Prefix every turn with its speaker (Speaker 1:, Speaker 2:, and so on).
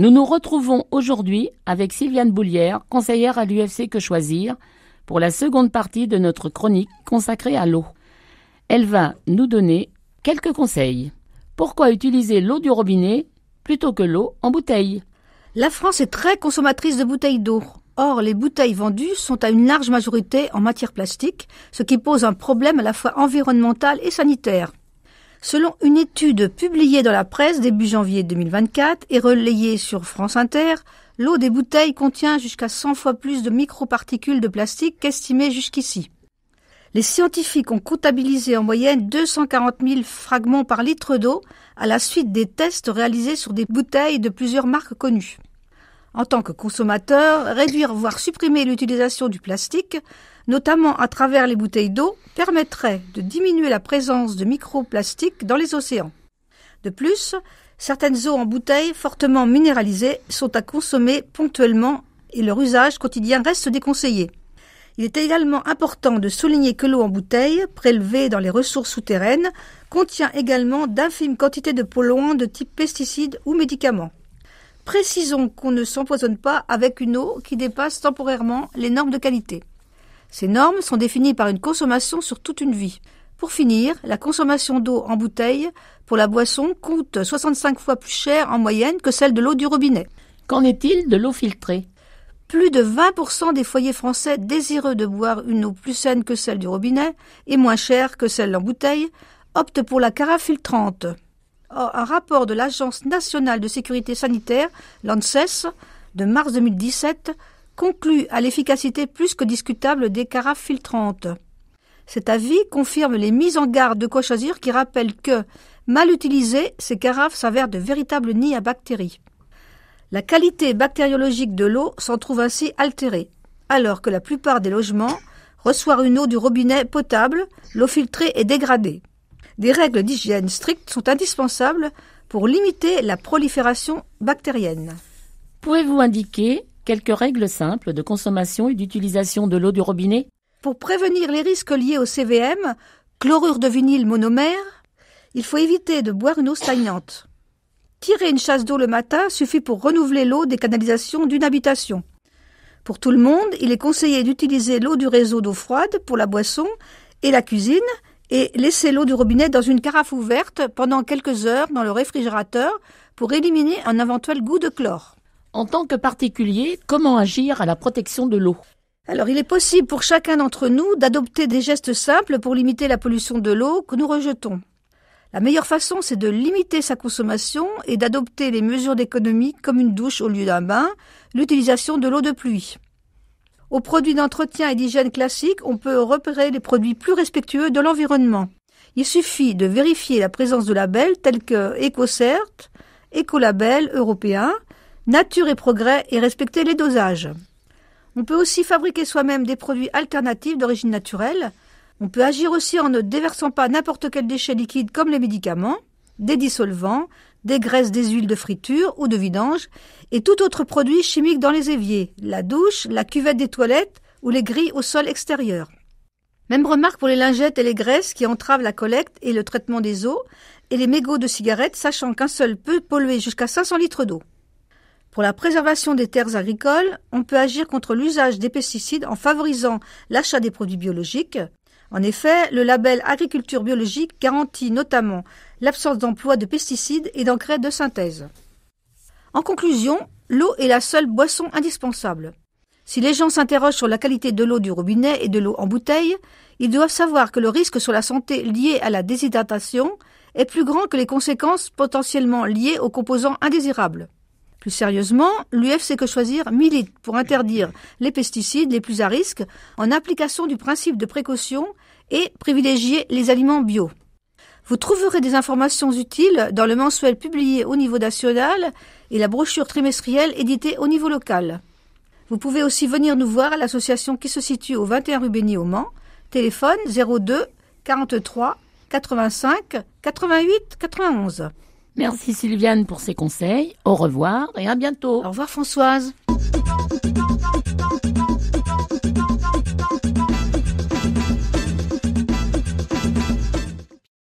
Speaker 1: Nous nous retrouvons aujourd'hui avec Sylviane Boulière, conseillère à l'UFC Que Choisir, pour la seconde partie de notre chronique consacrée à l'eau. Elle va nous donner quelques conseils. Pourquoi utiliser l'eau du robinet plutôt que l'eau en bouteille ?
Speaker 2: La France est très consommatrice de bouteilles d'eau. Or, les bouteilles vendues sont à une large majorité en matière plastique, ce qui pose un problème à la fois environnemental et sanitaire. Selon une étude publiée dans la presse début janvier 2024 et relayée sur France Inter, l'eau des bouteilles contient jusqu'à 100 fois plus de microparticules de plastique qu'estimé jusqu'ici. Les scientifiques ont comptabilisé en moyenne 240 000 fragments par litre d'eau à la suite des tests réalisés sur des bouteilles de plusieurs marques connues. En tant que consommateur, réduire voire supprimer l'utilisation du plastique, notamment à travers les bouteilles d'eau, permettrait de diminuer la présence de microplastiques dans les océans. De plus, certaines eaux en bouteille fortement minéralisées sont à consommer ponctuellement et leur usage quotidien reste déconseillé. Il est également important de souligner que l'eau en bouteille, prélevée dans les ressources souterraines, contient également d'infimes quantités de polluants de type pesticides ou médicaments. Précisons qu'on ne s'empoisonne pas avec une eau qui dépasse temporairement les normes de qualité. Ces normes sont définies par une consommation sur toute une vie. Pour finir, la consommation d'eau en bouteille pour la boisson coûte 65 fois plus cher en moyenne que celle de l'eau du robinet.
Speaker 1: Qu'en est-il de l'eau filtrée ?
Speaker 2: Plus de 20% des foyers français désireux de boire une eau plus saine que celle du robinet et moins chère que celle en bouteille optent pour la carafe filtrante. Or, un rapport de l'Agence nationale de sécurité sanitaire, l'ANSES, de mars 2017, conclut à l'efficacité plus que discutable des carafes filtrantes. Cet avis confirme les mises en garde de Que Choisir qui rappellent que, mal utilisées, ces carafes s'avèrent de véritables nids à bactéries. La qualité bactériologique de l'eau s'en trouve ainsi altérée, alors que la plupart des logements reçoivent une eau du robinet potable, l'eau filtrée est dégradée. Des règles d'hygiène strictes sont indispensables pour limiter la prolifération bactérienne.
Speaker 1: Pouvez-vous indiquer quelques règles simples de consommation et d'utilisation de l'eau du robinet ?
Speaker 2: Pour prévenir les risques liés au CVM, chlorure de vinyle monomère, il faut éviter de boire une eau stagnante. Tirer une chasse d'eau le matin suffit pour renouveler l'eau des canalisations d'une habitation. Pour tout le monde, il est conseillé d'utiliser l'eau du réseau d'eau froide pour la boisson et la cuisine et laisser l'eau du robinet dans une carafe ouverte pendant quelques heures dans le réfrigérateur pour éliminer un éventuel goût de chlore.
Speaker 1: En tant que particulier, comment agir à la protection de l'eau ?
Speaker 2: Alors, il est possible pour chacun d'entre nous d'adopter des gestes simples pour limiter la pollution de l'eau que nous rejetons. La meilleure façon, c'est de limiter sa consommation et d'adopter les mesures d'économie comme une douche au lieu d'un bain, l'utilisation de l'eau de pluie. Aux produits d'entretien et d'hygiène classiques, on peut repérer les produits plus respectueux de l'environnement. Il suffit de vérifier la présence de labels tels que EcoCert, Écolabel européen, Nature et Progrès et respecter les dosages. On peut aussi fabriquer soi-même des produits alternatifs d'origine naturelle. On peut agir aussi en ne déversant pas n'importe quel déchet liquide comme les médicaments, des dissolvants, des graisses, des huiles de friture ou de vidange et tout autre produit chimique dans les éviers, la douche, la cuvette des toilettes ou les grilles au sol extérieur. Même remarque pour les lingettes et les graisses qui entravent la collecte et le traitement des eaux et les mégots de cigarettes, sachant qu'un seul peut polluer jusqu'à 500 litres d'eau. Pour la préservation des terres agricoles, on peut agir contre l'usage des pesticides en favorisant l'achat des produits biologiques. En effet, le label agriculture biologique garantit notamment l'absence d'emploi de pesticides et d'engrais de synthèse. En conclusion, l'eau est la seule boisson indispensable. Si les gens s'interrogent sur la qualité de l'eau du robinet et de l'eau en bouteille, ils doivent savoir que le risque sur la santé lié à la déshydratation est plus grand que les conséquences potentiellement liées aux composants indésirables. Plus sérieusement, l'UFC Que Choisir milite pour interdire les pesticides les plus à risque en application du principe de précaution et privilégier les aliments bio. Vous trouverez des informations utiles dans le mensuel publié au niveau national et la brochure trimestrielle éditée au niveau local. Vous pouvez aussi venir nous voir à l'association qui se situe au 21 rue Béni au Mans, téléphone 02 43 85 88 91.
Speaker 1: Merci Sylviane pour ces conseils. Au revoir et à bientôt.
Speaker 2: Au revoir Françoise.